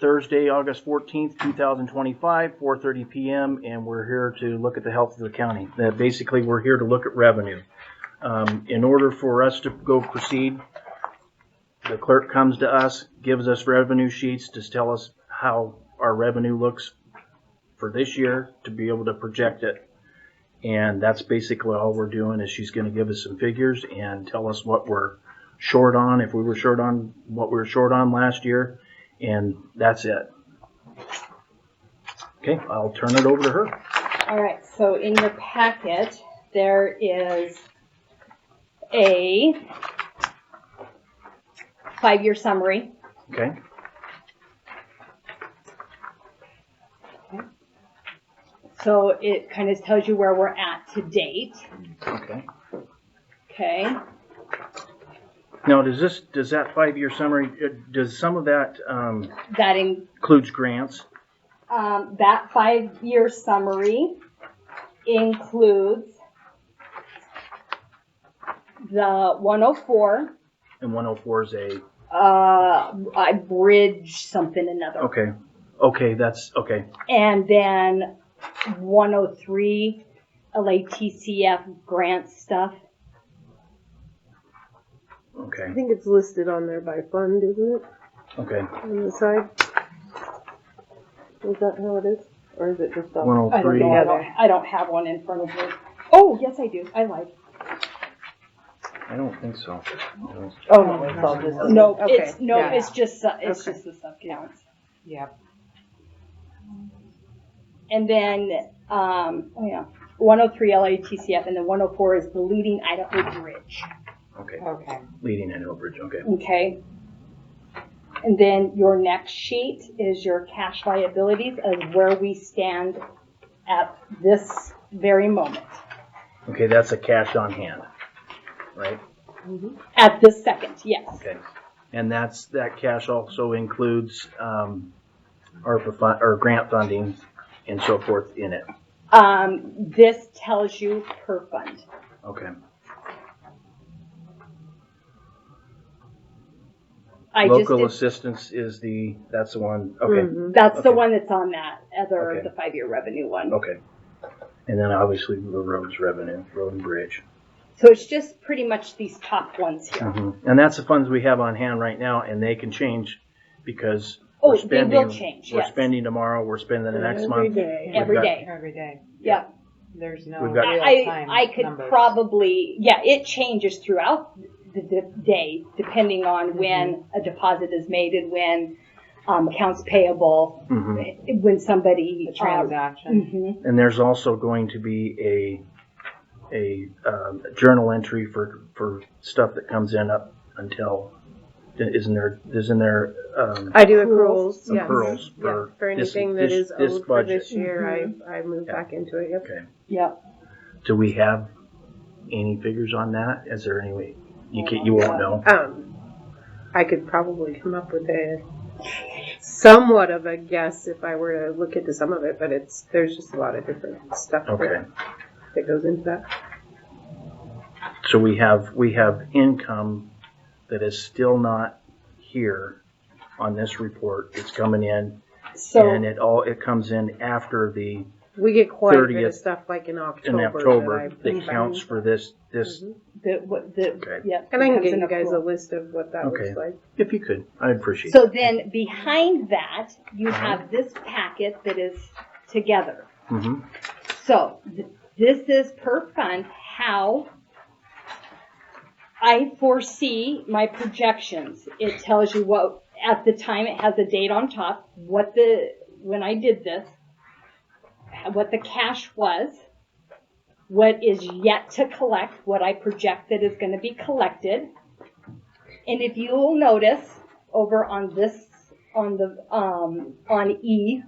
Thursday, August 14th, 2025, 4:30 p.m., and we're here to look at the health of the county. Basically, we're here to look at revenue. In order for us to go proceed, the clerk comes to us, gives us revenue sheets to tell us how our revenue looks for this year to be able to project it. And that's basically all we're doing is she's going to give us some figures and tell us what we're short on, if we were short on what we were short on last year, and that's it. Okay, I'll turn it over to her. All right, so in your packet, there is a 5-year summary. Okay. So it kind of tells you where we're at to date. Okay. Okay. Now, does that 5-year summary, does some of that That includes grants? that 5-year summary includes the 104. And 104 is a Bridge something another. okay. Okay, that's okay. And then 103 LATCF grant stuff. Okay. I think it's listed on there by fund, isn't it? Okay. On the side. Is that how it is? Or is it just on? 103. I don't have one in front of me. Oh, yes, I do. I lied. I don't think so. Oh, no, it's all just. No, Okay, it's yeah. it's just Okay. just the sub counts. Yeah. And then 103 LATCF, and then 104 is the Leading Idaho Bridge. Okay. Okay. Leading Idaho Bridge. Okay. Okay. And then your next sheet is your cash liabilities of where we stand at this very moment. Okay, that's a cash on hand, right? At this second, yes. Okay. And that cash also includes ARPA fund, or grant funding and so forth in it. This tells you per fund. Okay. Local assistance is that's the one. Okay. Mm-hmm. That's the Okay. one that's on that other, Okay. the 5-year revenue one. Okay. And then obviously the roads revenue, road and bridge. So it's just pretty much these top ones here. Mm-hmm. And that's the funds we have on hand right now, and they can change because Oh, we're they spending. will change, We're yes. spending tomorrow. We're spending the next Every month. day. We've Every got- day. Every day. Yeah. There's no We've got- real time I could numbers. probably, it changes throughout the day depending on when a deposit is made and when accounts payable, Mhm. when somebody. The transaction. Mhm. And there's also going to be a journal entry for stuff that comes in up until. Isn't there? I do accruals, Some yes. accruals Yeah, for for anything that this is owed for budget. this year, I move Yeah. back into it, yep. Okay. Yep. Do we have any figures on that? Is there any way you won't know? I could probably come up with a somewhat of a guess if I were to look into some of it, but there's just a lot of different stuff Okay. that goes into that. So we have income that is still not here on this report. It's coming in, So and it comes in after the We get quite a bit of 30th stuff like in October. in October that that counts for this. Okay. yeah. And I can becomes get an you guys a accrual. list of what that Okay. looks like. If you could, I'd appreciate So it. then behind that, you have this packet that is together. Mm-hmm. So this is per fund how I foresee my projections. It tells you what, at the time, it has a date on top, when I did this, what the cash was, what is yet to collect, what I project that is going to be collected. And if you'll notice over on this, on E,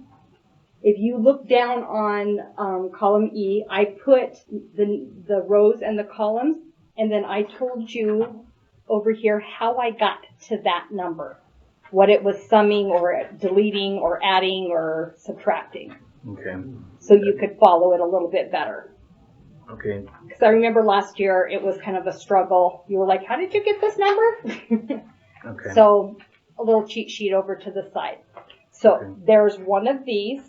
if you look down on column E, I put the rows and the columns, and then I told you over here how I got to that number, what it was summing or deleting or adding or subtracting, Okay. so you could follow it a little bit better. Okay. Because I remember last year it was kind of a struggle. You were like, how did you get this number? Okay. So a little cheat sheet over to the side. So Okay. there's one of these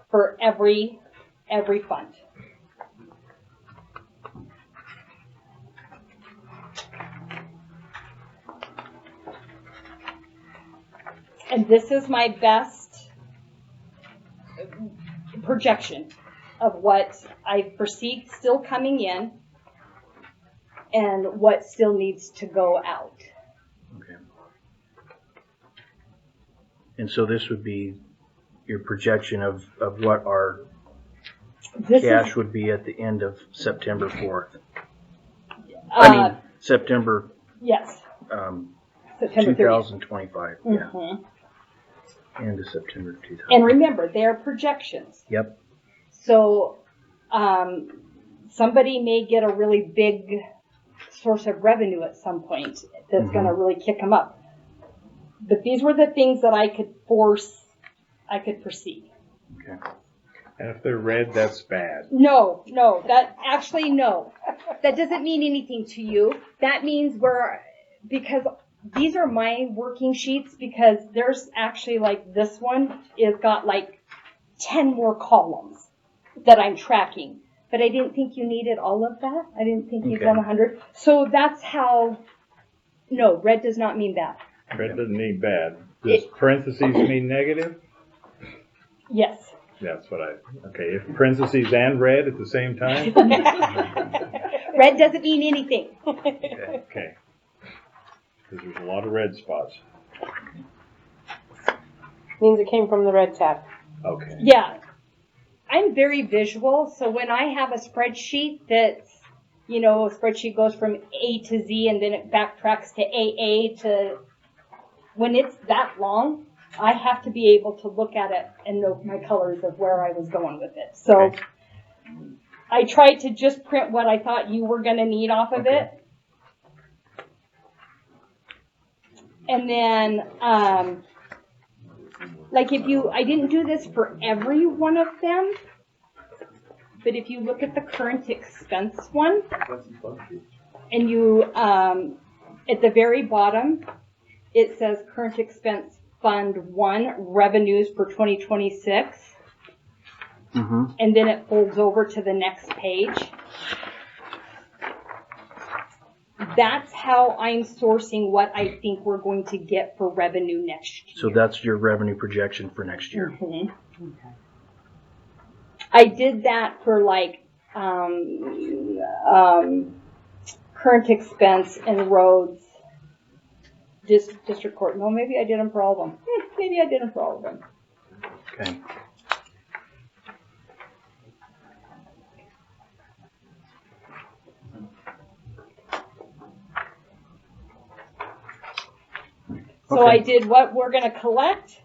for every fund. And this is my best projection of what I foresee still coming in and what still needs to go out. Okay. And so this would be your projection of what our This cash would be at the end of September 4th. is, September yes, September 30th. 2025. Yeah, Mhm. end of September 2000. And remember, they are projections. Yep. So somebody may get a really big source of revenue at some point that's going to really kick them up. But these were the things that I could foresee. Okay. And if they're red, that's bad. No, that doesn't mean anything to you. That means because these are my working sheets, because there's actually like this one is got like 10 more columns that I'm tracking. But I didn't think you needed all of that. I didn't think you'd Okay. want 100. So that's how, no, red does not mean that. Red doesn't mean bad. Does parentheses mean negative? Yes. That's what okay, if parentheses and red at the same time? Red doesn't mean anything. Okay. Because there's a lot of red spots. Means it came from the red tab. Okay. Yeah. I'm very visual, so when I have a spreadsheet that's, a spreadsheet goes from A to Z and then it backtracks to AA to, when it's that long, I have to be able to look at it and know my colors of where I was going with it. So Okay. I tried to just print what I thought you were going to need off of Okay. it. And then, I didn't do this for every one of them, but if you look at the current expense one, and you, at the very bottom, it says current expense fund 1 revenues for 2026, Mm-hmm. and then it folds over to the next page. That's how I'm sourcing what I think we're going to get for revenue next year. So that's your revenue projection for next year. Mhm. I did that for current expense and roads, district court. No, maybe I did them for all of them. Maybe I did them for all of them. Okay. So Okay. I did what we're going to collect,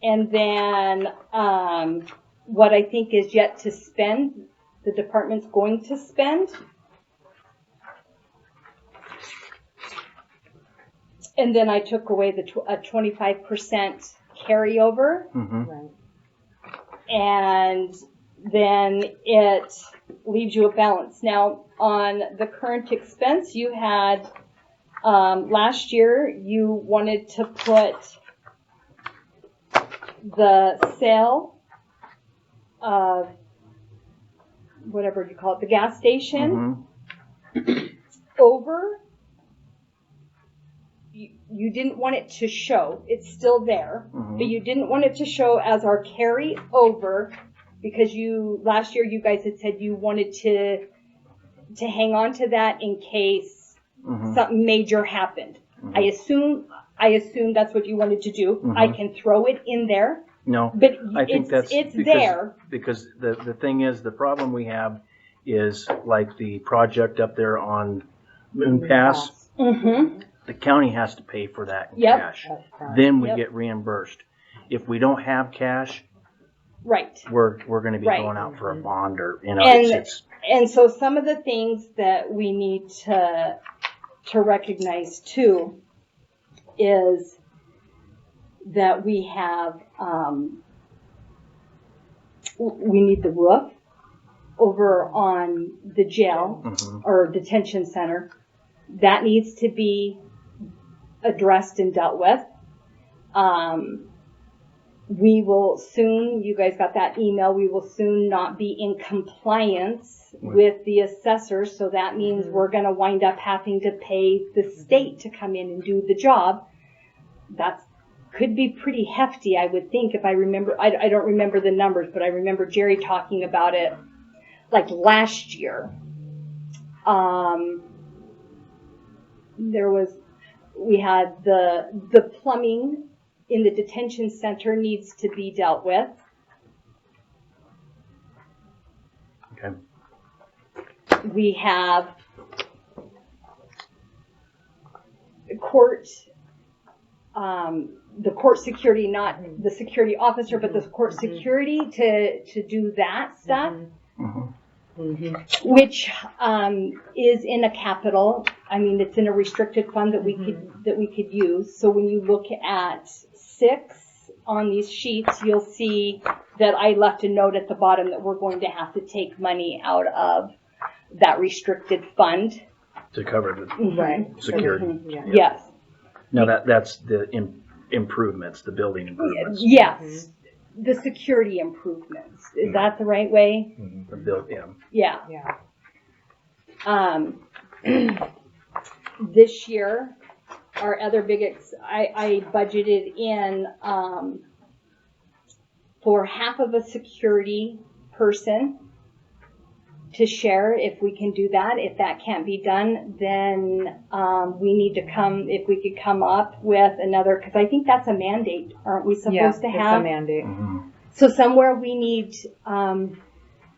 and then what I think is yet to spend, the department's going to spend. And then I took away a 25% carryover, Mm-hmm. and then it leaves you a balance. Now, on the current expense, you had, last year, you wanted to put the sale of, whatever you call it, the gas station Mm-hmm. over. You didn't want it to show. It's still there, Mhm. but you didn't want it to show as our carry over, because last year you guys had said you wanted to hang on to that in case Mm-hmm. something major happened. Mhm. I assume that's what you wanted to do. Mhm. I can throw it in there, No, but I think it's there. because the thing is, the problem we have is like the project up there on Moon Pass, Mm-hmm. the county has to pay for that in Yep. cash. Then we Yep. get reimbursed. If we don't have cash, Right. we're going to be Right. going out for a bond or, And- it's And so some of the things that we need to recognize too is that we have, we need the roof over on the jail Mhm. or detention center. That needs to be addressed and dealt with. We will soon, you guys got that email, we will soon not be in compliance with the assessor, so that means we're gonna wind up having to pay the state to come in and do the job. That's, could be pretty hefty, I would think, if I remember, I don't remember the numbers, but I remember Jerry talking about it, like last year. We had the plumbing in the detention center needs to be dealt with. Okay. We have court, the court security, not the security officer, but the court security to do that stuff, which is in a capital. I mean, it's in a restricted fund that we could use. So when you look at 6 on these sheets, you'll see that I left a note at the bottom that we're going to have to take money out of that restricted fund. To cover the Right. security. Yeah. Yes. No, that's the improvements, the building improvements. Yes. The security improvements. Is that the right way? The build, yeah. Yeah. Yeah. This year, our other big, I budgeted in, for half of a security person to share, if we can do that. If that can't be done, then, we need to if we could come up with another, cause I think that's a mandate, aren't we supposed to It's have? a mandate. So somewhere we need,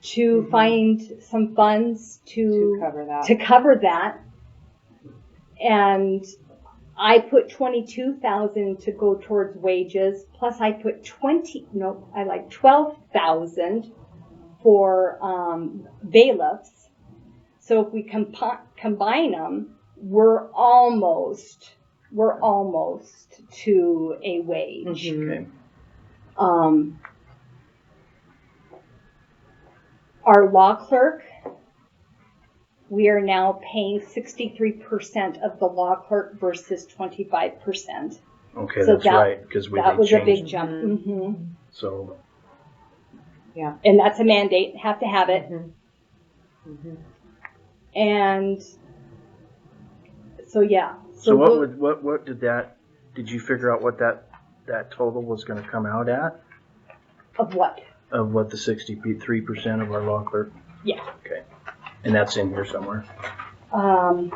to find some funds To cover that. to cover that. And I put 22,000 to go towards wages, plus I put 12,000 for bailiffs. So if we combine them, we're almost to a wage. Okay. Our law clerk, we are now paying 63% of the law clerk versus 25%. Okay, So that's right, because That was a big changed. jump. So, And that's a mandate, have to have it. And so, yeah. so what did you figure out what that total was gonna come out at? Of what? Of what the 63% of our law clerk? Yeah. Okay. And that's in here somewhere. Well,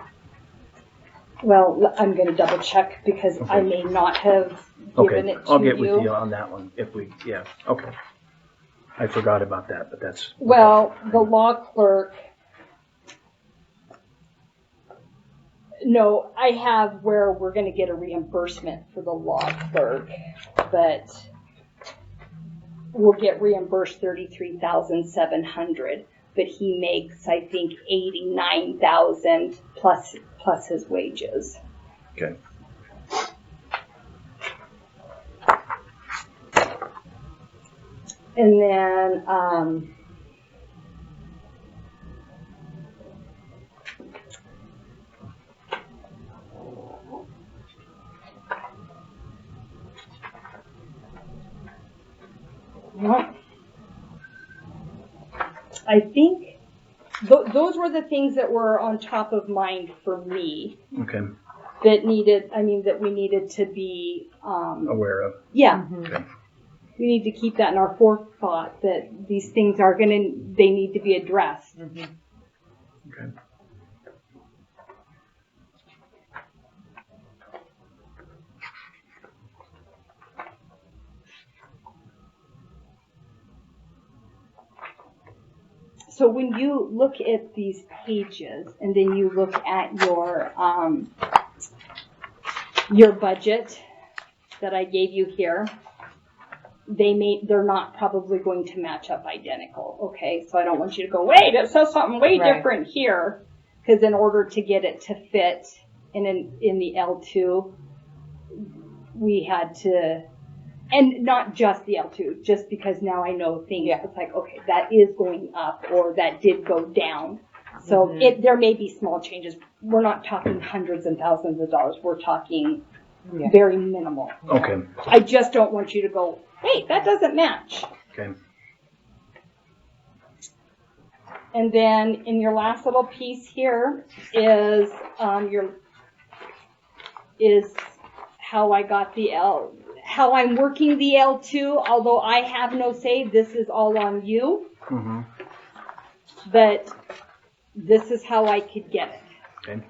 I'm gonna double check because I may not have given Okay, it to I'll get with you. you on that one if okay. I forgot about that, but that's. Well, the law clerk, no, I have where we're gonna get a reimbursement for the law clerk, but we'll get reimbursed 33,700, but he makes, I think, 89,000 plus his wages. Okay. And then, I think those were the things that were on top of mind for me Okay, that we needed to be, aware of. yeah. Okay. We need to keep that in our forethought that these things they need to be addressed. Okay. So when you look at these pages and then you look at your budget that I gave you here, they're not probably going to match up identical. Okay. So I don't want you to go, wait, it says something way Right. different here. Cause in order to get it to fit in the L2, we had to, and not just the L2, just because now I know things. Yeah. It's like, okay, that is going up or that did go down. So there may be small changes. We're not talking hundreds and thousands of dollars. We're talking Yeah. very minimal. Okay, I just don't want you to go, wait, that doesn't match. okay. And then in your last little piece here is is how I got the how I'm working the L2. Although I have no say, this is all on you. Mm-hmm. But this is how I could get it. Okay.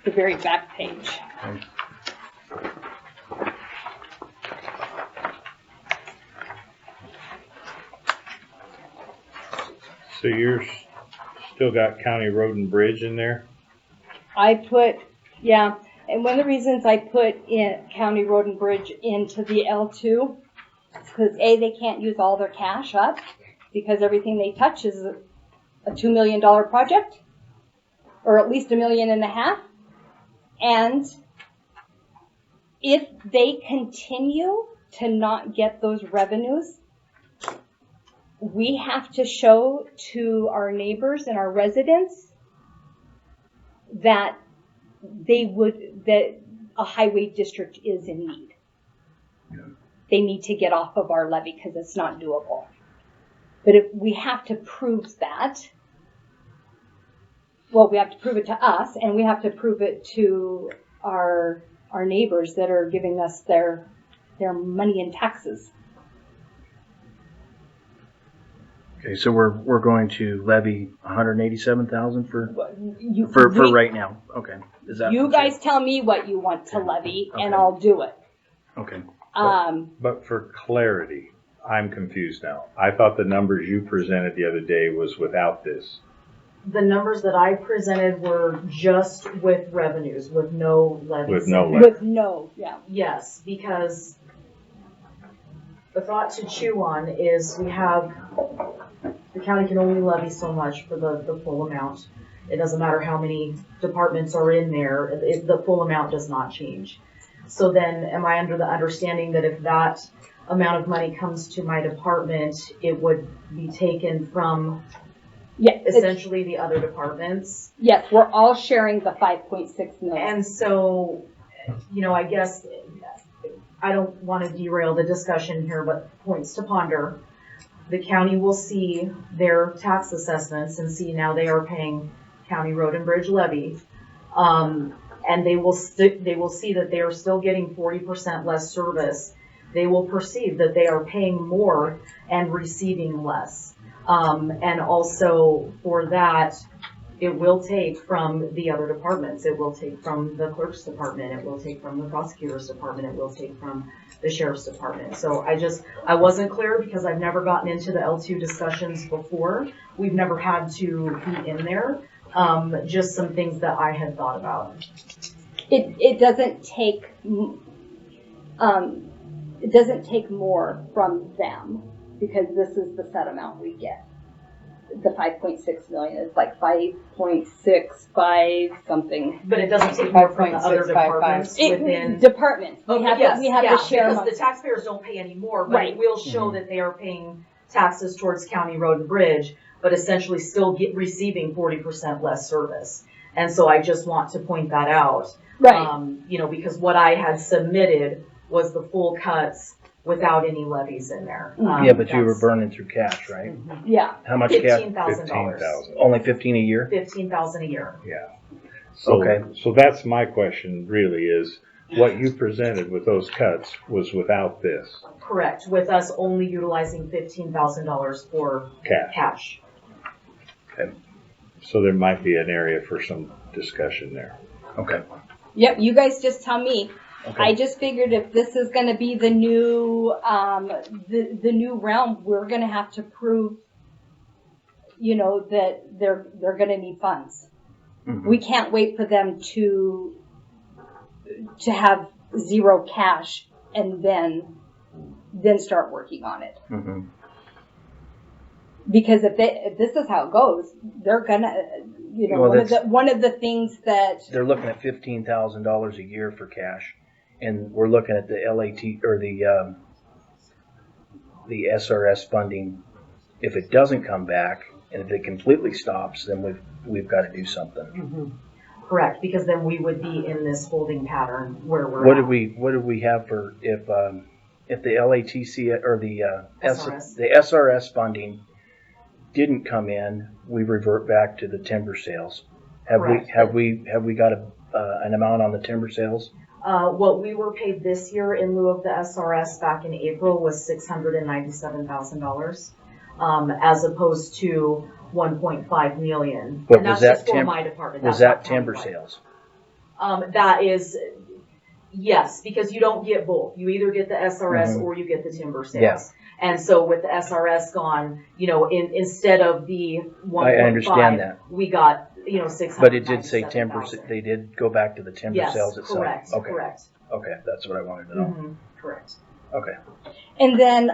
The very back page. So you're still got County Road and Bridge in there? I put, yeah, and one of the reasons I put in County Road and Bridge into the L2 is because they can't use all their cash up because everything they touch is a $2 million project, or at least $1.5 million. And if they continue to not get those revenues, we have to show to our neighbors and our residents that that a highway district is in need. They need to get off of our levy because it's not doable. But if we have to prove that, well, we have to prove it to us, and we have to prove it to our neighbors that are giving us their money in taxes. Okay, so we're going to levy $187,000 for We- right now. Okay, is that You guys tell me what you want to levy, and Okay. I'll do it. Okay. But for clarity, I'm confused now. I thought the numbers you presented the other day was without this. The numbers that I presented were just with revenues, with no levies. With no levy. With no, yeah. Yes, because the thought to chew on is we have, the county can only levy so much for the full amount. It doesn't matter how many departments are in there, the full amount does not change. So then am I under the understanding that if that amount of money comes to my department, it would be taken from Yeah, essentially the other departments? yes, we're all sharing the 5.6 million. And so, I guess I don't want to derail the discussion here, but points to ponder. The county will see their tax assessments and see now they are paying county road and bridge levy. And they will see that they are still getting 40% less service. They will perceive that they are paying more and receiving less. And also for that, it will take from the other departments. It will take from the clerk's department. It will take from the prosecutor's department. It will take from the sheriff's department. So I wasn't clear because I've never gotten into the L2 discussions before. We've never had to be in there. Just some things that I had thought about. It doesn't take more from them because this is the set amount we get. The 5.6 million is like 5.65 something. But it doesn't take more from the other 5.655. departments within. Departments. We have to share because amongst. the taxpayers don't pay any more, but Right. it will show that they are paying taxes towards county road and bridge, but essentially still receiving 40% less service. And so I just want to point that out. Right. Because what I had submitted was the full cuts without any levies in there. Yeah, but you were burning through cash, right? Yeah. How much cash? $15,000. Only 15 a year? $15,000 a year. So, Okay. So that's my question really is, what you presented with those cuts was without this Correct, with us only utilizing $15,000 for cash. cash. So there might be an area for some discussion there. Okay. Yep. You guys just tell me. Okay. I just figured if this is going to be the new the new realm, we're going to have to prove, that they're going to need funds. Mhm. We can't wait for them to have zero cash and then start working on it. Mhm. Because if this is how it goes, they're gonna, Well, one of the things that They're looking at $15,000 a year for cash, and we're looking at the LAT or the SRS funding If it doesn't come back, and if it completely stops, then we've got to do something. Mhm. Correct, because then we would be in this holding pattern where we're What at. did we have for if the LATC or the SRS. the SRS funding didn't come in, we revert back to the timber sales. Correct. Have we got an amount on the timber sales? What we were paid this year in lieu of the SRS back in April was $697,000, as opposed to 1.5 million. But And was that's that just for my department. Was That's that not timber countywide. sales? That is, yes, because you don't get both. You either get the SRS Mhm. or you get the timber sales. Yeah. And so with the SRS gone, instead of the 1.5, I understand that. we got, 697,000. But it did say timber. They did go back to the timber Yes, sales itself. correct, Okay. correct. Okay, that's what I wanted to know. Mhm, correct. Okay. And then,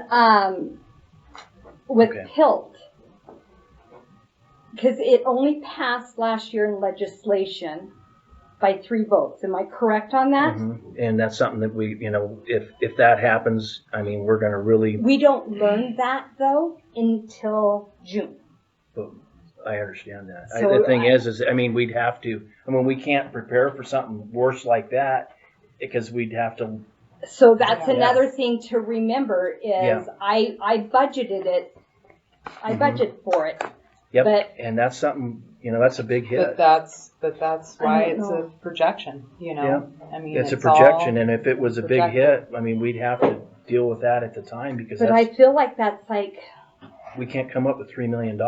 with Okay. PILT, because it only passed last year in legislation by 3 votes. Am I correct on that? Mhm. And that's something that we, if that happens, I mean, we're going to really. We don't learn that though until June. I understand that. So The thing is, I mean, we'd have to. I mean, we can't prepare for something worse like that because we'd have to. So that's Yeah. another thing to remember is Yeah. I budgeted it. I Mhm. budget for it. Yep. But And that's something. That's a big hit. But that's why I don't it's know. a projection, I mean, It's a all projection, and if it was a big projected. hit, I mean, we'd have to deal with that at the time because but I feel like that's like we can't come up with $3 million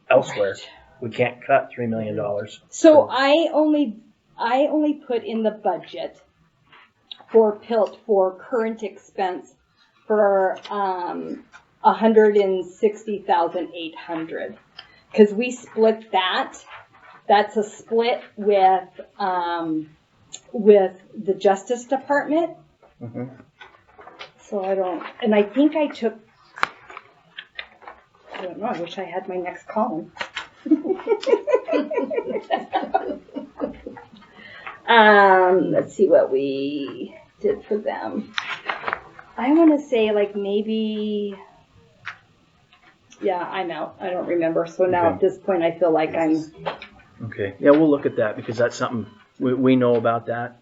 elsewhere. We can't cut $3 million. so I only put in the budget for PILT for current expense for 160,800 because we split that. That's a split with the Justice Department. Mhm. So I think I took. I don't know. I wish I had my next column. Let's see what we did for them. I want to say like maybe. Yeah, I'm out. I don't remember. So now Okay. at this point, I feel like I'm Okay. Yeah, we'll look at that because that's something we know about that.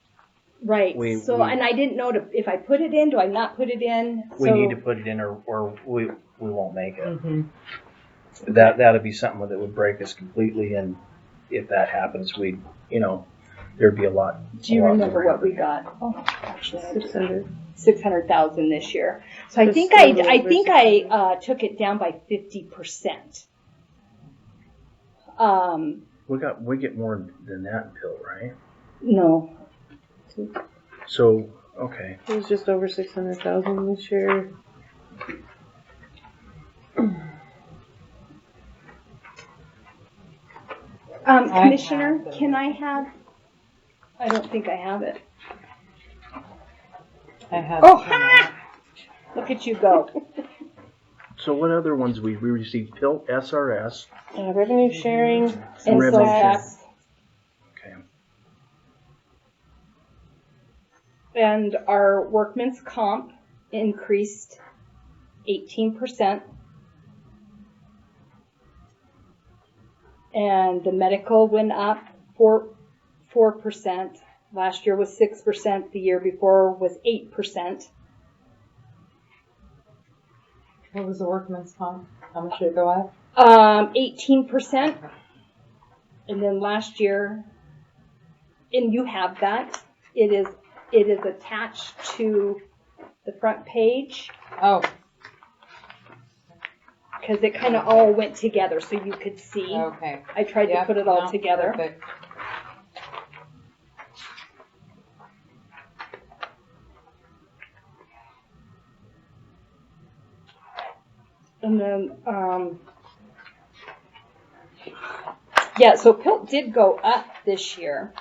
right. We- And I didn't know if I put it in. Do I not put it in? We So- need to put it in, or we won't make it. Mhm. That'd be something that would break us completely, and if that happens, there'd be a lot. Do you a lot remember more. what we got? Oh, actually, I 600. 600,000 this year. So I Just think a little over I took it down by 50%. We get more than that in PILT, right? No, So okay. It was just over 600,000 this year. Commissioner, have the- can I have? I don't think I have it. I have. Oh, look at you go. So what other ones we received? PILT, SRS. Revenue sharing. And Revenue so share. that's, Okay. and our workman's comp increased 18%. And the medical went up 4%. Last year was 6%. The year before was 8%. What was the workman's comp? How much did it go up? 18%. And then last year, and you have that, it is attached to the front page Oh, because it kind of all went together so you could see. okay. I tried to Yep, put it all no, together. perfect. And then, yeah, so PILT did go up this year.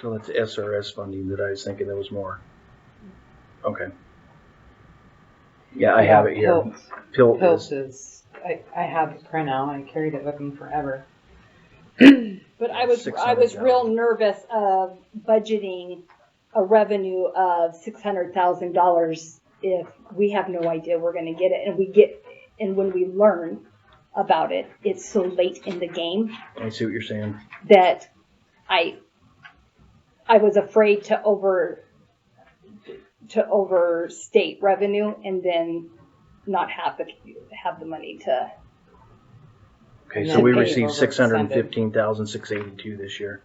So that's SRS funding that I was thinking there was more. Okay. Yeah, I have it here. PILT Pilt is, is, I have the printout, I carried it with me forever. But I was 600,000. real nervous of budgeting a revenue of $600,000 if we have no idea we're going to get it, and we get and when we learn about it, it's so late in the game I see what you're saying. that I was afraid to overstate revenue and then not have the money to. Okay, And so then we pay received overextended. $615,682 this year.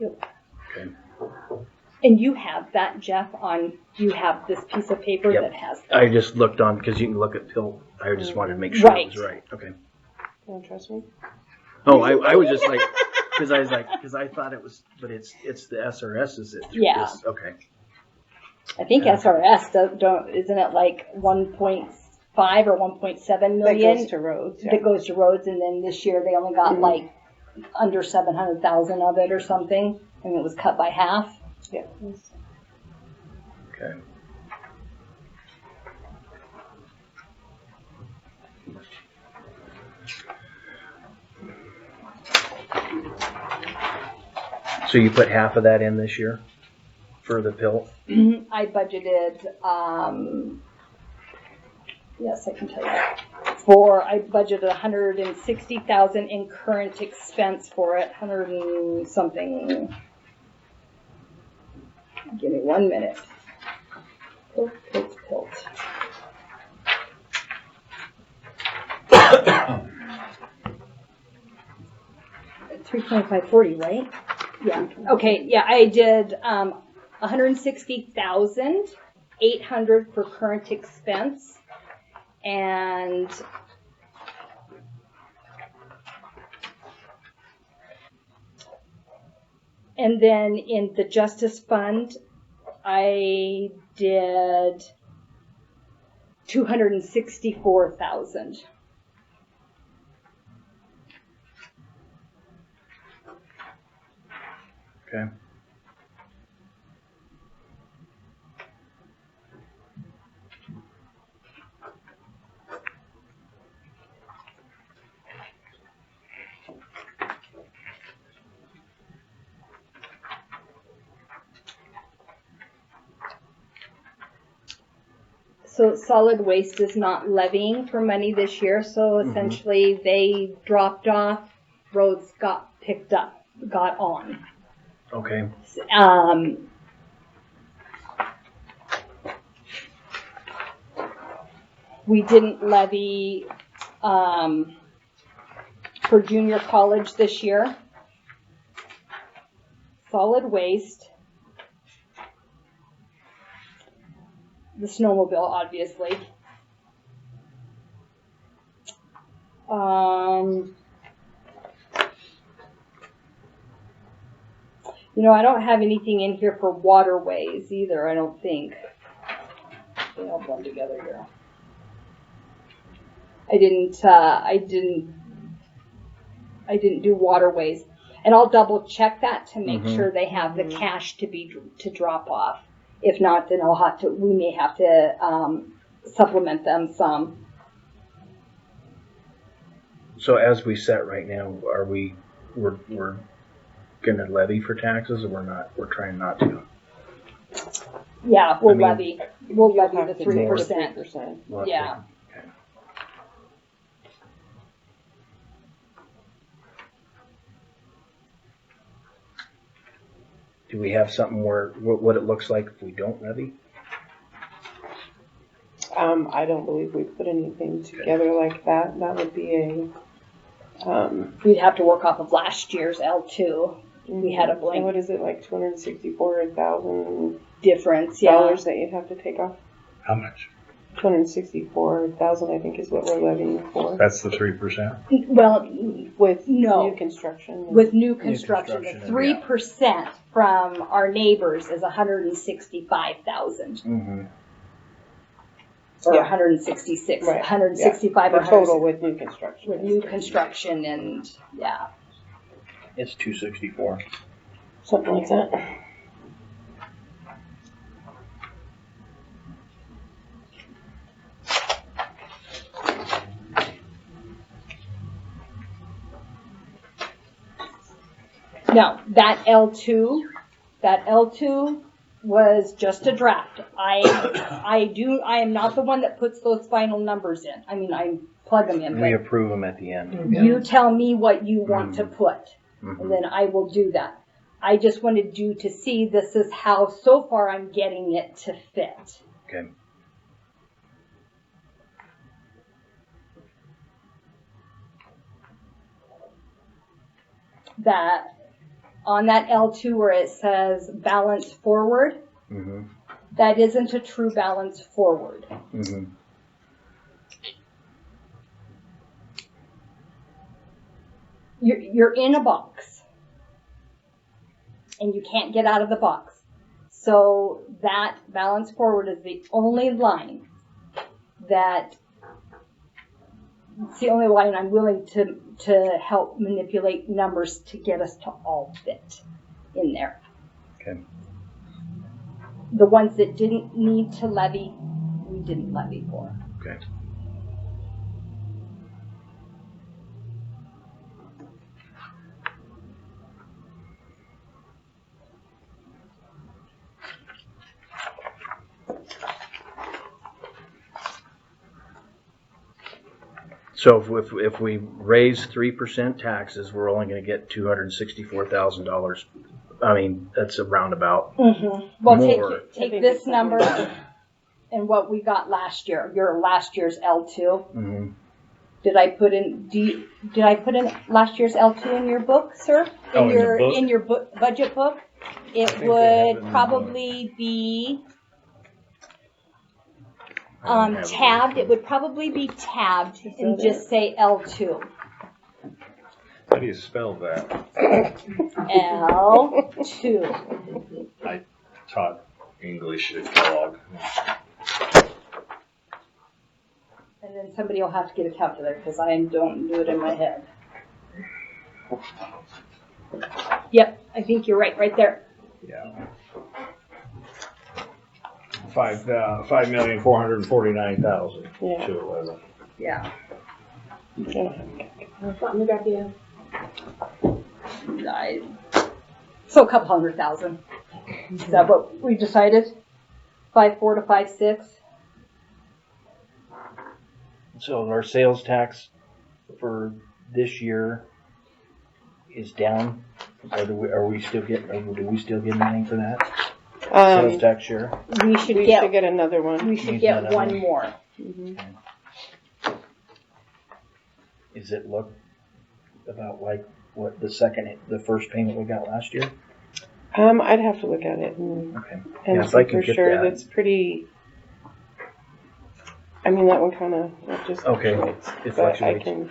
Okay. And you have that, Jeff, you have this piece of paper Yep. that has. I just looked on, because you can look at Phil, I just wanted to make sure it was right. Okay. Don't trust me? Oh, I was just like, because I thought it was, but it's the SRS, is it? Yeah. Okay. I think SRS isn't it like 1.5 or 1.7 That million goes to roads, yeah. that goes to roads, and then this year they only got like under 700,000 of it or something, and it was cut by half. Yeah. Okay. So you put half of that in this year for the pill? I budgeted, yes, I can tell you. I budgeted 160,000 in current expense for it, 100 and something. Give me 1 minute. Pilt. 325.40, right? Yeah. Okay. Yeah, I did 160,800 for current expense, and then in the justice fund, I did 264,000. Okay. So solid waste is not levying for money this year, so essentially they dropped off, roads got picked up, got on. Okay. We didn't levy for junior college this year. Solid waste. The snowmobile, obviously. I don't have anything in here for waterways either, I don't think. They all blend together here. I didn't do waterways. And I'll double check that to make sure they have the cash to drop off. If not, then we may have to supplement them some. So as we set right now, we're gonna levy for taxes, or we're not? We're trying not to. Yeah, we'll I mean, levy. We'll levy Have the to take 3%. 3%. We'll have to- Yeah. okay. Do we have something where what it looks like if we don't levy? I don't believe we put anything together like that. That would be We'd have to work off of last year's L2. We had a and blank what is it, like $264,000 difference. Yeah. that you'd have to take off? How much? 264,000, I think, is what we're levying for. That's the 3%? Well, With No. new construction. with new construction, the construction, 3% from our neighbors is 165,000 Mm-hmm. or Yeah. 166, Right. 165 The or total with new construction. with new construction and yeah. It's 264. Something like that. Now that L2 was just a draft. I am not the one that puts those final numbers in. I mean, I plug them in, We but approve them at the end. you tell me what you want to put, and Mhm. then I will do that. I just wanted you to see this is how so far I'm getting it to fit. Okay. That on that L2 where it says balance forward, Mm-hmm. that isn't a true balance forward. Mm-hmm. You're in a box and you can't get out of the box. So that balance forward is the only line it's the only line I'm willing to help manipulate numbers to get us to all fit in there. Okay. The ones that didn't need to levy, we didn't levy for. Okay. So if we raise 3% taxes, we're only going to get $264,000. I mean, that's a roundabout. Well, More. take this number and what we got last year, your last year's L2. Mm-hmm. Did I put in last year's L2 in your book, sir? Oh, in the book? In your budget book? It think they have it in would the probably be I don't have it. tabbed. It would probably be tabbed and just say L2. How do you spell that? L2. I taught English at Kellogg. And then somebody will have to get a calculator because I don't do it in my head. Yep, I think you're right there. Yeah. 5,449,000 Yeah. to 11. Yeah. So a couple 100,000. Is that what we decided? 5.4 to 5.6. So our sales tax for this year is down. Or do we still get anything for that? Sales tax share? We should We get should get another one. we should Need get another one one. more. Is it look about like what the first payment we got last year? I'd have to look at it Okay. and Yeah, if see I can for get sure. that. That's pretty. I mean, that one kind of just Okay. fluctuates, It but I fluctuates. can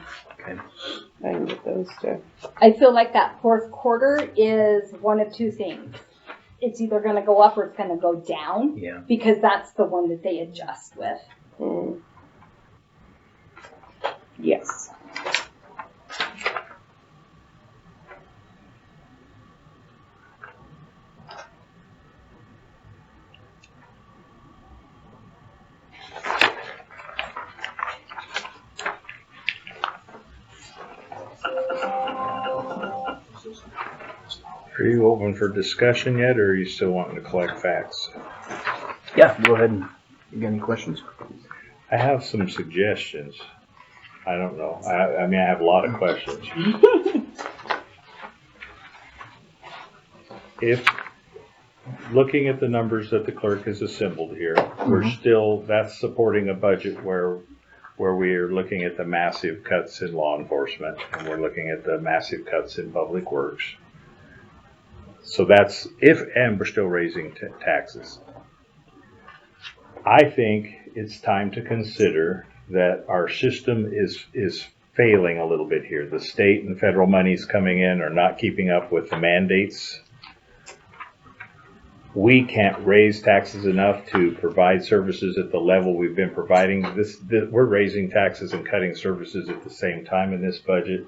Okay. get those too. I feel like that fourth quarter is one of two things. It's either going to go up or it's going to go down Yeah. because that's the one that they adjust with. Yes. Are you open for discussion yet, or are you still wanting to collect facts? Yeah. Go ahead and. You got any questions? I have some suggestions. I don't know. I mean, I have a lot of questions. If, looking at the numbers that the clerk has assembled here, that's supporting a budget where we are looking at the massive cuts in law enforcement, and we're looking at the massive cuts in public works. So and we're still raising taxes. I think it's time to consider that our system is failing a little bit here. The state and federal monies coming in are not keeping up with the mandates. We can't raise taxes enough to provide services at the level we've been providing. We're raising taxes and cutting services at the same time in this budget.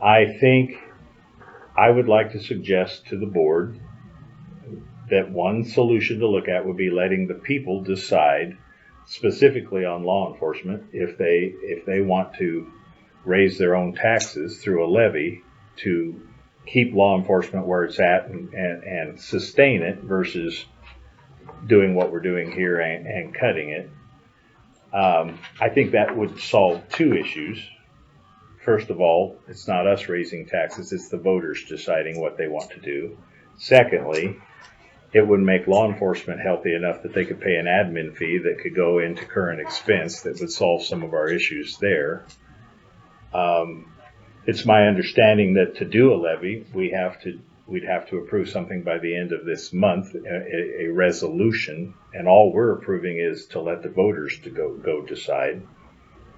I think I would like to suggest to the board that one solution to look at would be letting the people decide, specifically on law enforcement, if they want to raise their own taxes through a levy to keep law enforcement where it's at and sustain it versus doing what we're doing here and cutting it. I think that would solve two issues. First of all, it's not us raising taxes, it's the voters deciding what they want to do. Secondly, it would make law enforcement healthy enough that they could pay an admin fee that could go into current expense that would solve some of our issues there. It's my understanding that to do a levy, we'd have to approve something by the end of this month, a resolution, and all we're approving is to let the voters to go decide.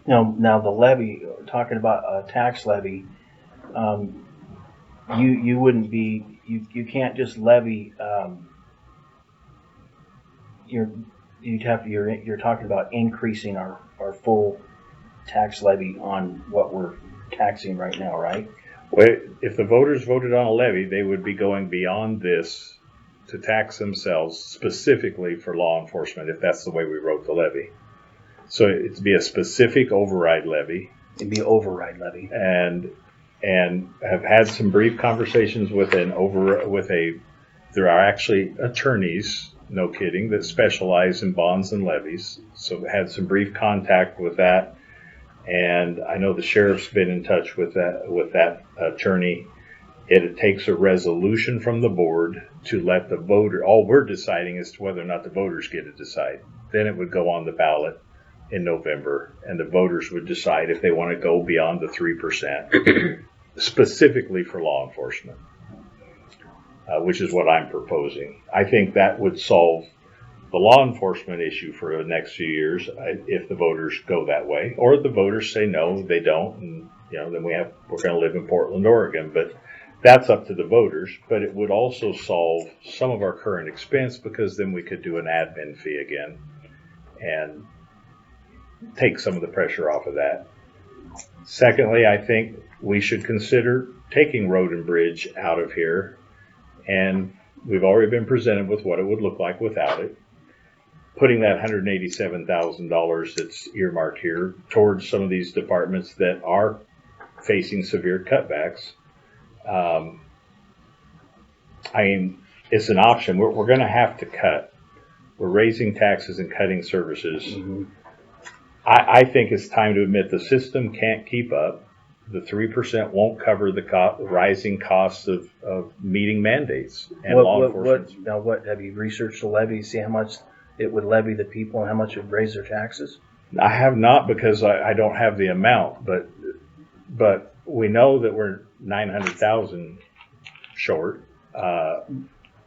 Now the levy, talking about a tax levy, you wouldn't be, you can't just levy, you're talking about increasing our full tax levy on what we're taxing right now, right? Well, if the voters voted on a levy, they would be going beyond this to tax themselves specifically for law enforcement, if that's the way we wrote the levy. So it'd be a specific override levy. It'd be an override levy. And have had some brief conversations with there are actually attorneys, no kidding, that specialize in bonds and levies. So had some brief contact with that. And I know the sheriff's been in touch with that attorney. It takes a resolution from the board to let the voter, all we're deciding is whether or not the voters get to decide. Then it would go on the ballot in November, and the voters would decide if they want to go beyond the 3%, specifically for law enforcement, which is what I'm proposing. I think that would solve the law enforcement issue for the next few years if the voters go that way, or the voters say no, they don't, and then we're going to live in Portland, Oregon. But that's up to the voters. But it would also solve some of our current expense, because then we could do an admin fee again and take some of the pressure off of that. Secondly, I think we should consider taking road and bridge out of here, and we've already been presented with what it would look like without it. Putting that $187,000 that's earmarked here towards some of these departments that are facing severe cutbacks. It's an option. We're going to have to cut. We're raising taxes and cutting services. Mm-hmm. I think it's time to admit the system can't keep up. The 3% won't cover the rising costs of meeting mandates and law enforcement. What have you researched the levy? See how much it would levy the people and how much it would raise their taxes? I have not, because I don't have the amount, but we know that we're 900,000 short.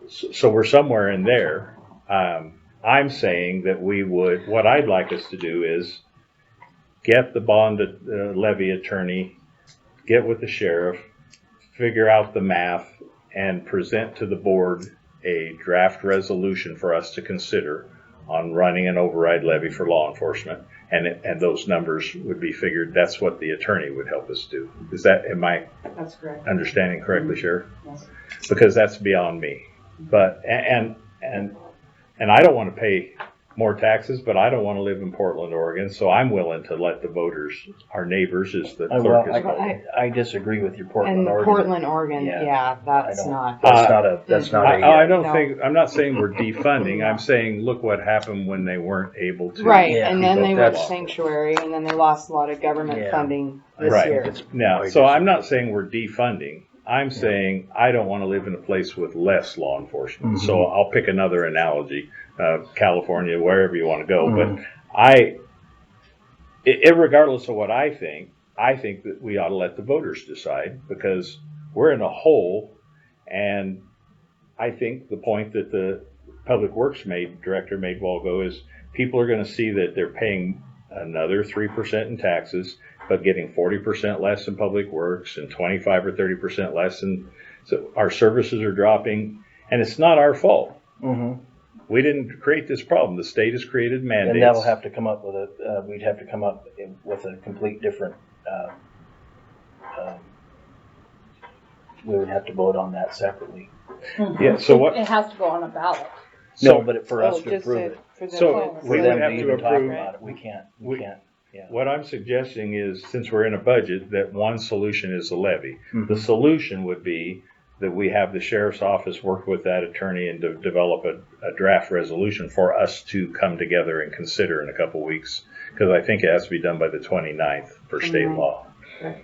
So we're somewhere in there. I'm saying that what I'd like us to do is get the bond levy attorney, get with the sheriff, figure out the math, and present to the board a draft resolution for us to consider on running an override levy for law enforcement. And those numbers would be figured. That's what the attorney would help us do. Am I That's correct. understanding correctly, Sheriff? Yes. Because that's beyond me. But and I don't want to pay more taxes, but I don't want to live in Portland, Oregon. So I'm willing to let the voters, our neighbors, as the clerk is called. I disagree with your Portland, And Oregon. Portland, Oregon, Yeah. that's not. That's not a. I don't No. think, I'm not saying we're defunding. I'm saying, look what happened when they weren't able to. Right, Yeah. and then they went That's- sanctuary, and then they lost a lot of government Yeah. funding this Right. year. Now, so I'm not saying we're defunding. I'm saying I don't want to live in a place with less law enforcement. Mm-hmm. So I'll pick another analogy, California, wherever you want to go. Mm-hmm. But regardless of what I think that we ought to let the voters decide, because we're in a hole. And I think the point that the Public Works director made a while ago is people are going to see that they're paying another 3% in taxes, but getting 40% less in Public Works and 25 or 30% less. And so our services are dropping, and it's not our fault. Mm-hmm. We didn't create this problem. The state has created mandates. And that'll have to come up with we'd have to come up with a complete different, we would have to vote on that separately. Yeah. So what? It has to go on a ballot. No, but for us to just approve it. for them So to- For we them would have to to even talk approve. about it, we can't. Yeah. What I'm suggesting is, since we're in a budget, that one solution is a levy. Mm-hmm. The solution would be that we have the sheriff's office work with that attorney and develop a draft resolution for us to come together and consider in a couple weeks, because I think it has to be done by the 29th per state law. Right.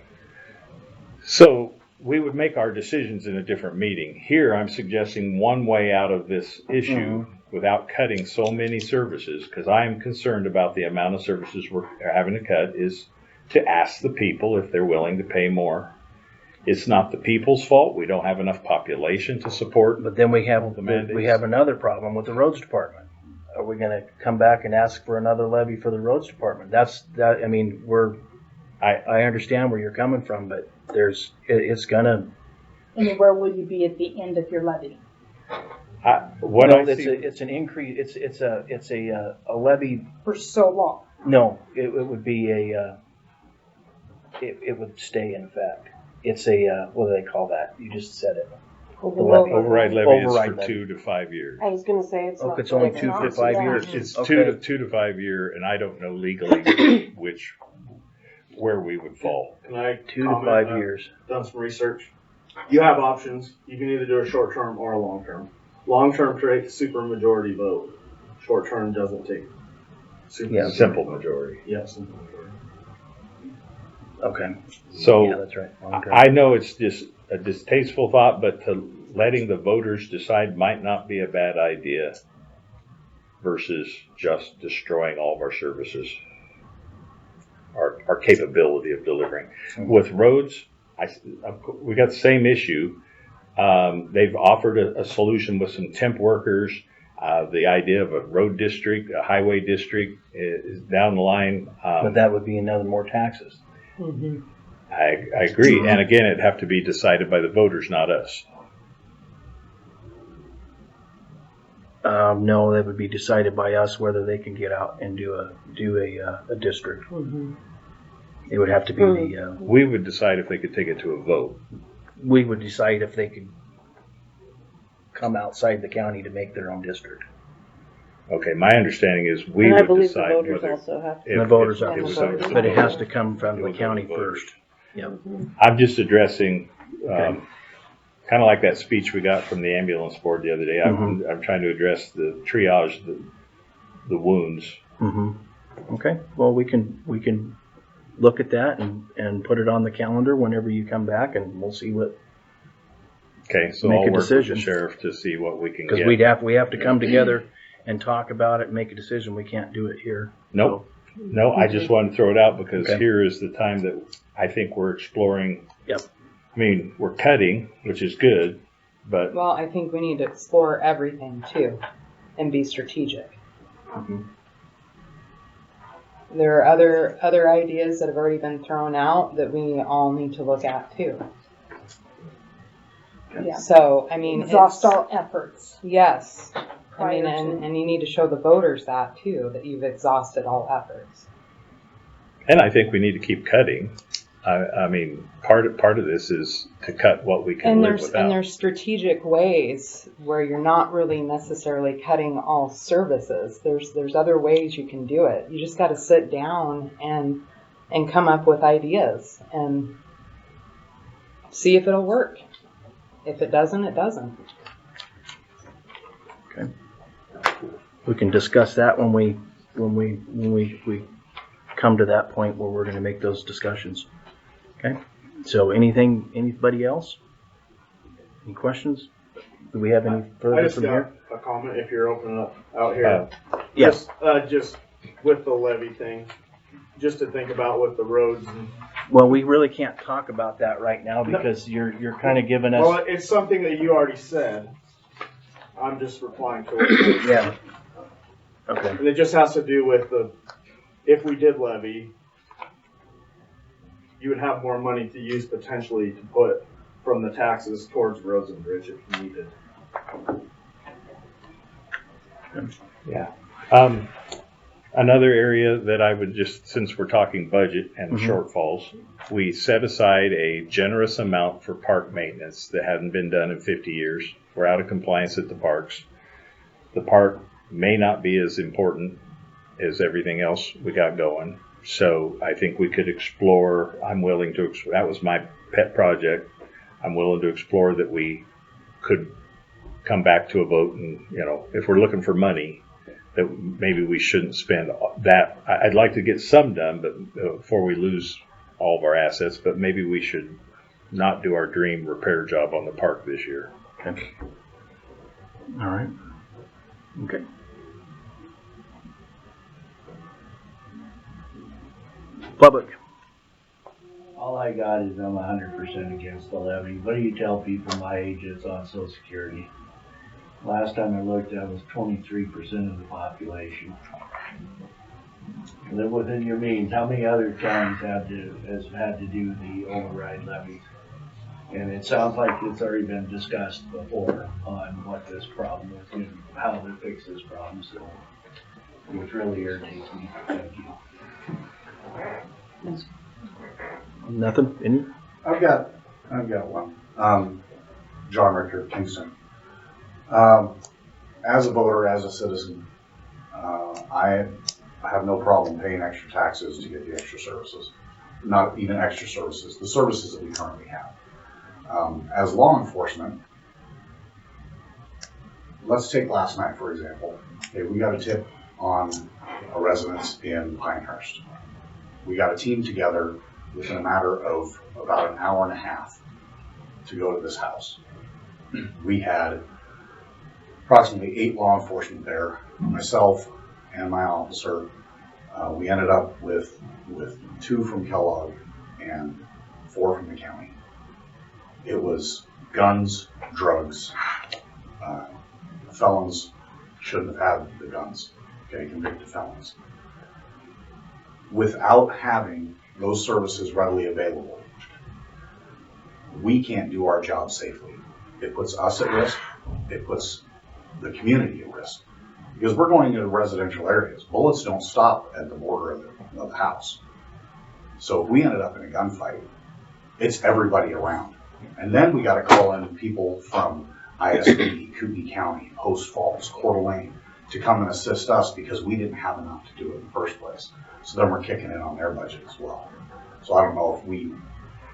So we would make our decisions in a different meeting. Here, I'm suggesting one way out of this issue without cutting so many services, because I'm concerned about the amount of services we're having to cut, is to ask the people if they're willing to pay more. It's not the people's fault. We don't have enough population to support. But then we have, The mandates. we have another problem with the roads department. Are we gonna come back and ask for another levy for the roads department? I mean, I understand where you're coming from, but it's gonna. And where will you be at the end of your levy? It's an increase, it's a levy, For so long. no, it would be it would stay in effect. It's what do they call that? You just said it. The levy. Override levy is Override for levy. 2 to 5 years. I was gonna say it's Oh, not. it's only like 2 to not, 5 yeah. years. It's Okay. 2 to 5 year, and I don't know legally where we would fall. Can I 2 to comment? 5 I've years. Done some research. You have options. You can either do a short term or a long term. Long term takes super majority vote. Short term doesn't take super Yeah. Simple majority. Yeah, simple majority. Okay. So Yeah, that's right. Okay. I know it's just a distasteful thought, but letting the voters decide might not be a bad idea versus just destroying all of our services, our capability of delivering. With roads, we got the same issue. They've offered a solution with some temp workers. The idea of a road district, a highway district is down the line. But that would be another more taxes. I agree. And again, it'd have to be decided by the voters, not us. No, that would be decided by us whether they can get out and do a district. It would have to be We would decide if they could take it to a vote. we would decide if they could come outside the county to make their own district. Okay, my understanding is we And I would believe the decide voters whether. also have to. if- The voters if have it to was decide. decide, but it has to come from It the would go county to the voters. first. Yep. I'm just addressing, Okay. kind of like that speech we got from the ambulance board the other day. I'm trying to address the triage, the wounds. Okay, well, we can look at that and put it on the calendar whenever you come back, and we'll see what, Okay, so Make I'll a work with decision. the sheriff to see what we can because get. we have to come together and talk about it and make a decision. We can't do it here. Nope. No, I just wanted to throw it out because Okay. here is the time that I think we're exploring. Yep. I mean, we're cutting, which is good, but Well, I think we need to explore everything too and be strategic. There are other ideas that have already been thrown out that we all need to look at too. Yeah. So, I mean, Exhaust it's- all efforts. Yes. I mean, Prior to- and you need to show the voters that too, that you've exhausted all efforts. and I think we need to keep cutting. I mean, part of this is to cut what we can And live without. there's strategic ways where you're not really necessarily cutting all services. There's other ways you can do it. You just got to sit down and come up with ideas and see if it'll work. If it doesn't, it doesn't. We can discuss that when we come to that point where we're going to make those discussions. Okay. So anybody else? Any questions? Do we have any I further just from got here? a comment if you're opening up out here. Yes. Just with the levy thing, just to think about with the roads. And, Well, we really can't talk about that right now because you're kind of giving us. well, it's something that you already said. I'm just replying to it. Yeah. Okay. And it just has to do with if we did levy, you would have more money to use potentially to put from the taxes towards roads and bridge if you needed. Another area that I would just, since we're talking budget and Mhm. shortfalls, we set aside a generous amount for park maintenance that hadn't been done in 50 years. We're out of compliance at the parks. The park may not be as important as everything else we got going. So I think we could explore, I'm willing to, that was my pet project. I'm willing to explore that we could come back to a vote and, if we're looking for money, that maybe we shouldn't spend that. I'd like to get some done, but before we lose all of our assets, but maybe we should not do our dream repair job on the park this year. Okay. All right. Okay. Public. All I got is I'm 100% against the levy. What do you tell people my age that's on Social Security? Last time I looked, that was 23% of the population. Live within your means. How many other counties has had to do the override levies? And it sounds like it's already been discussed before on what this problem is and how to fix this problem. So, which really irritates me. Thank you. Nothing? Any? I've got one. John Richter, Kingston. As a voter, as a citizen, I have no problem paying extra taxes to get the extra services. Not even extra services, the services that we currently have. As law enforcement, let's take last night, for example. Okay, we got a tip on a residence in Pinehurst. We got a team together within a matter of about an hour and a half to go to this house. We had approximately 8 law enforcement there, myself and my officer. We ended up with 2 from Kellogg and 4 from the county. It was guns, drugs. Felons shouldn't have had the guns, okay, convicted felons. Without having those services readily available, we can't do our job safely. It puts us at risk. It puts the community at risk. Because we're going into residential areas. Bullets don't stop at the border of the house. So if we ended up in a gunfight, it's everybody around. And then we got to call in people from ISB, Kootenai County, Post Falls, Coeur d'Alene to come and assist us because we didn't have enough to do it in the first place. So then we're kicking in on their budget as well. So I don't know if we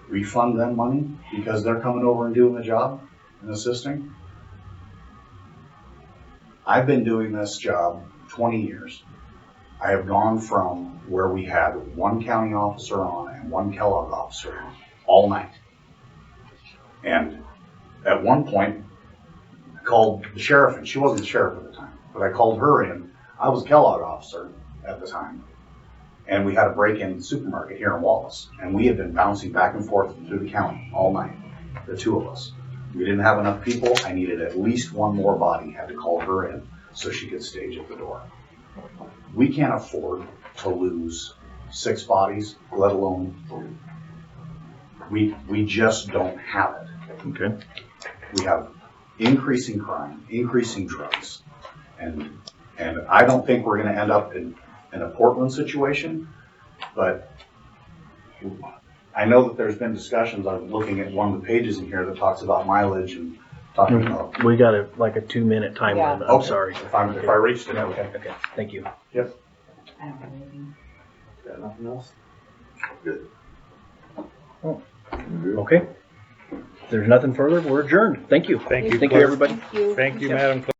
refund them money because they're coming over and doing the job and assisting. I've been doing this job 20 years. I have gone from where we had 1 county officer on and 1 Kellogg officer on all night. And at one point, I called the sheriff, and she wasn't the sheriff at the time, but I called her in. I was a Kellogg officer at the time. And we had a break-in supermarket here in Wallace. And we had been bouncing back and forth through the county all night, the 2 of us. We didn't have enough people. I needed at least 1 more body. Had to call her in so she could stage at the door. We can't afford to lose 6 bodies, let alone 3. We just don't have it. Okay. We have increasing crime, increasing drugs, and I don't think we're going to end up in a Portland situation, but I know that there's been discussions. I'm looking at one of the pages in here that talks about mileage and talking about. We got a 2-minute time Yeah. limit. I'm Okay. sorry. If I reached it, okay. Okay. Thank you. Yep. I don't have anything. Got nothing else? Good. Okay. If there's nothing further, we're adjourned. Thank you. Thank you, Thank you, clerk. everybody. Thank you. Thank you, Madam Clerk.